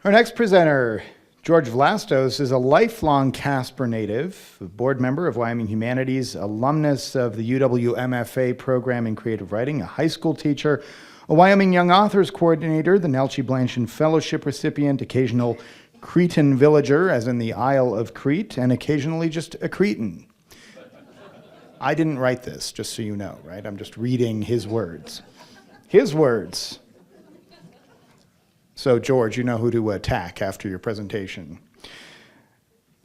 Our next presenter, George Vlastos, is a lifelong Casper native, a board member of Wyoming Humanities, alumnus of the UW MFA program in creative writing, a high school teacher, a Wyoming Young Authors Coordinator, the Nelchie Blanchard Fellowship recipient, occasional Cretan villager, as in the Isle of Crete, and occasionally just a Cretan. I didn't write this, just so you know, right? I'm just reading his words. His words. So, George, you know who to attack after your presentation.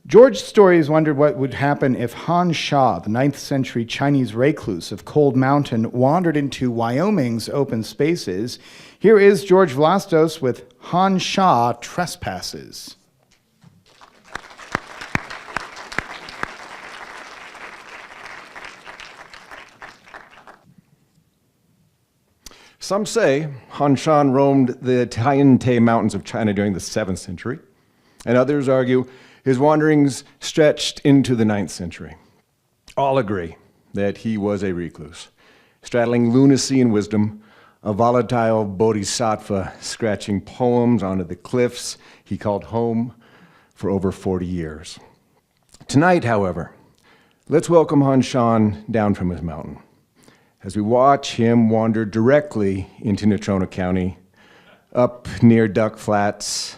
George's stories wondered what would happen if Han Sha, the 9th century Chinese recluse of Cold Mountain, wandered into Wyoming's open spaces. Here is George Vlastos with Han Sha Trespasses. Some say Han Shan roamed the Tiantai Mountains of China during the 7th century, and others argue his wanderings stretched into the 9th century. All agree that he was a recluse, straddling lunacy and wisdom, a volatile bodhisattva scratching poems onto the cliffs he called home for over 40 years. Tonight, however, let's welcome Han Shan down from his mountain as we watch him wander directly into Natrona County, up near Duck Flats,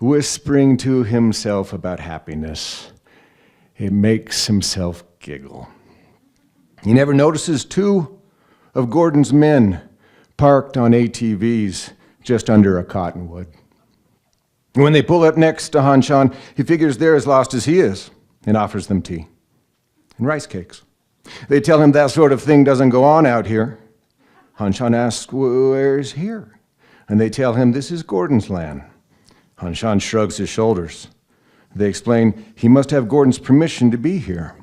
whispering to himself about happiness. It makes himself giggle. He never notices two of Gordon's men parked on ATVs just under a cottonwood. When they pull up next to Han Shan, he figures they're as lost as he is and offers them tea and rice cakes. They tell him that sort of thing doesn't go on out here. Han Shan asks, where's here? And they tell him this is Gordon's land. Han Shan shrugs his shoulders. They explain he must have Gordon's permission to be here.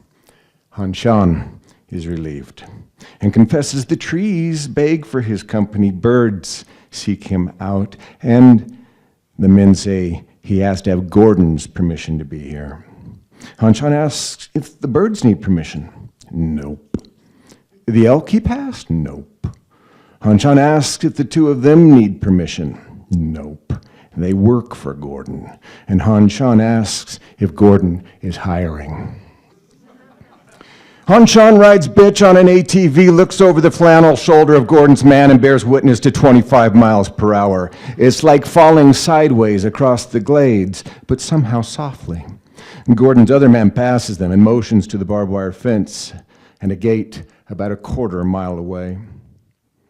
Han Shan is relieved and confesses the trees beg for his company, birds seek him out, and the men say he has to have Gordon's permission to be here. Han Shan asks if the birds need permission. Nope. The elk he passed? Nope. Han Shan asks if the two of them need permission. Nope. They work for Gordon. And Han Shan asks if Gordon is hiring. Han Shan rides bitch on an ATV, looks over the flannel shoulder of Gordon's man and bears witness to 25 miles per hour. It's like falling sideways across the glades, but somehow softly. Gordon's other man passes them and motions to the barbed wire fence and a gate about a quarter mile away.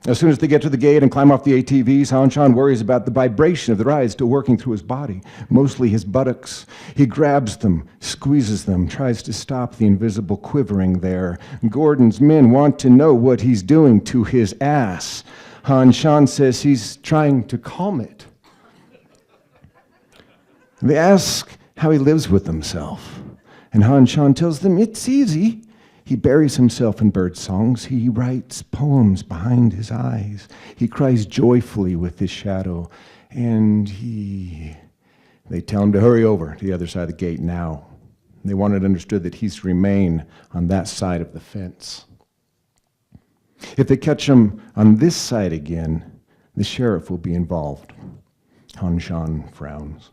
As soon as they get to the gate and climb off the ATVs, Han Shan worries about the vibration of the ride still working through his body, mostly his buttocks. He grabs them, squeezes them, tries to stop the invisible quivering there. Gordon's men want to know what he's doing to his ass. Han Shan says he's trying to calm it. They ask how he lives with himself. And Han Shan tells them it's easy. He buries himself in bird songs. He writes poems behind his eyes. He cries joyfully with his shadow. And they tell him to hurry over to the other side of the gate now. They want it understood that he's to remain on that side of the fence. If they catch him on this side again, the sheriff will be involved. Han Shan frowns.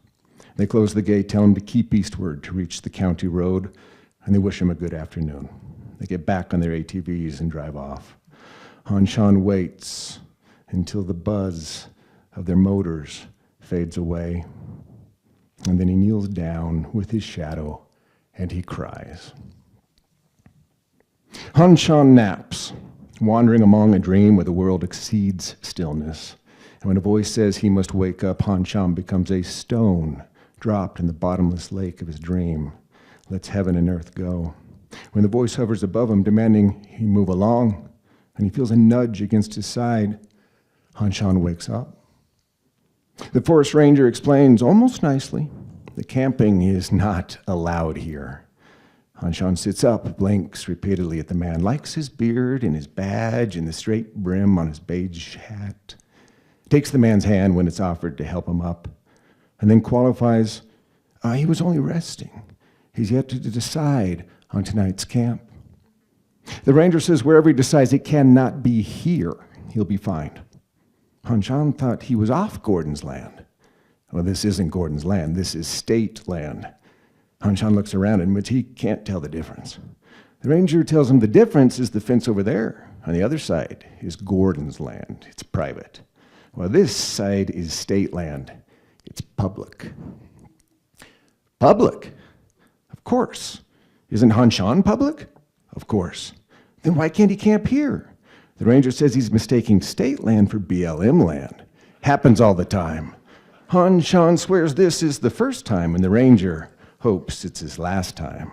They close the gate, tell him to keep eastward to reach the county road, and they wish him a good afternoon. They get back on their ATVs and drive off. Han Shan waits until the buzz of their motors fades away, and then he kneels down with his shadow and he cries. Han Shan naps, wandering among a dream where the world exceeds stillness. And when a voice says he must wake up, Han Shan becomes a stone dropped in the bottomless lake of his dream. Lets heaven and earth go. When the voice hovers above him, demanding he move along, and he feels a nudge against his side, Han Shan wakes up. The forest ranger explains almost nicely that camping is not allowed here. Han Shan sits up, blinks repeatedly at the man, likes his beard and his badge and the straight brim on his beige hat, takes the man's hand when it's offered to help him up, and then qualifies, he was only resting. He's yet to decide on tonight's camp. The ranger says wherever he decides it cannot be here, he'll be fine. Han Shan thought he was off Gordon's land. Well, this isn't Gordon's land. This is state land. Shan looks around and admits he can't tell the difference. The ranger tells him the difference is the fence over there. On the other side is Gordon's land. It's private. Well, this side is state land. It's public. Public? Of course. Isn't Shan public? Of course. Then why can't he camp here? The ranger says he's mistaking state land for BLM land. Happens all the time. Shan swears this is the first time, and the ranger hopes it's his last time.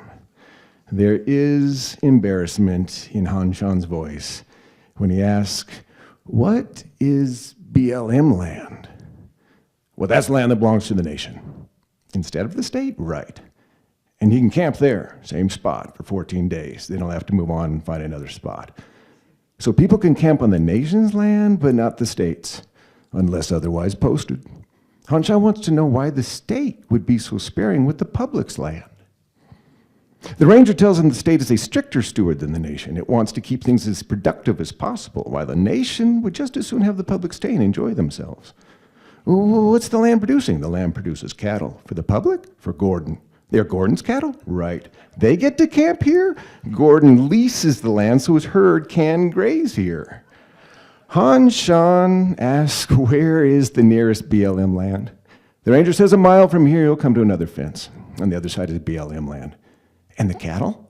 There is embarrassment in Shan's voice when he asks, "What is BLM land?" Well, that's land that belongs to the nation. Instead of the state, right. And he can camp there, same spot, for 14 days. They don't have to move on and find another spot. So people can camp on the nation's land, but not the state's, unless otherwise posted. Shan wants to know why the state would be so sparing with the public's land. The ranger tells him the state is a stricter steward than the nation. It wants to keep things as productive as possible, while the nation would just as soon have the public stay and enjoy themselves. What's the land producing? The land produces cattle. For the public? For Gordon. They're Gordon's cattle? Right. They get to camp here? Gordon leases the land so his herd can graze here. Shan asks, where is the nearest BLM land? The ranger says a mile from here he'll come to another fence. On the other side is BLM land. And the cattle?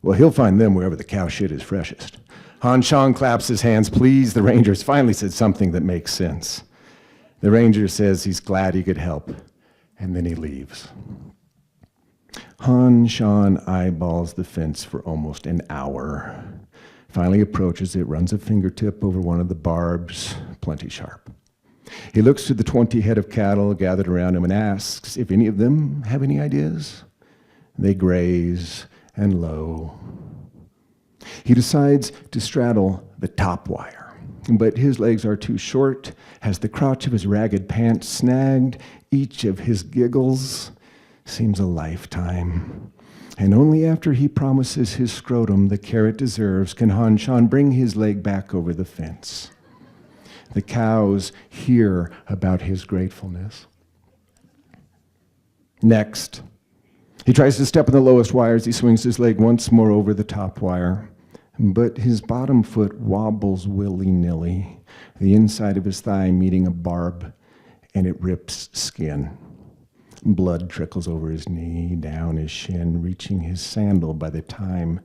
Well, he'll find them wherever the cow shit is freshest. Shan claps his hands. Please, the ranger's finally said something that makes sense. The ranger says he's glad he could help, and then he leaves. Shan eyeballs the fence for almost an hour. Finally approaches it, runs a fingertip over one of the barbs, plenty sharp. He looks to the 20 head of cattle gathered around him and asks if any of them have any ideas. They graze and low. He decides to straddle the top wire, but his legs are too short, has the crotch of his ragged pants snagged. Each of his giggles seems a lifetime. And only after he promises his scrotum the care it deserves can Shan bring his leg back over the fence. The cows hear about his gratefulness. Next, he tries to step on the lowest wires. He swings his leg once more over the top wire, but his bottom foot wobbles willy-nilly, the inside of his thigh meeting a barb, and it rips skin. Blood trickles over his knee, down his shin, reaching his sandal by the time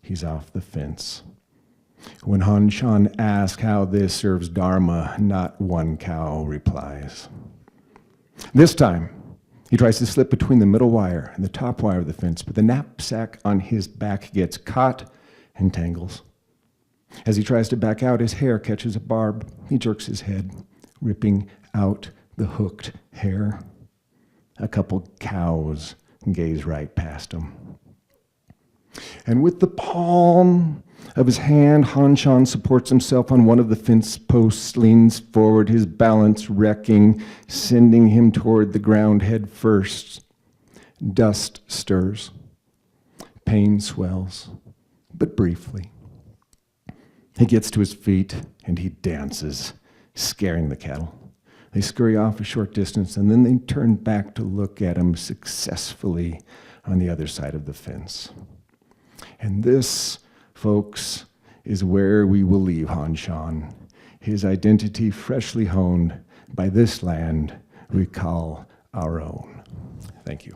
he's off the fence. When Shan asks how this serves Dharma, not one cow replies. This time, he tries to slip between the middle wire and the top wire of the fence, but the knapsack on his back gets caught and tangles. As he tries to back out, his hair catches a barb. He jerks his head, ripping out the hooked hair. A couple cows gaze right past him. And with the palm of his hand, Shan supports himself on one of the fence posts, leans forward, his balance wrecking, sending him toward the ground head first. Dust stirs. Pain swells, but briefly. He gets to his feet and he dances, scaring the cattle. They scurry off a short distance, and then they turn back to look at him successfully on the other side of the fence. And this, folks, is where we will leave Shan, his identity freshly honed by this land we call our own. Thank you.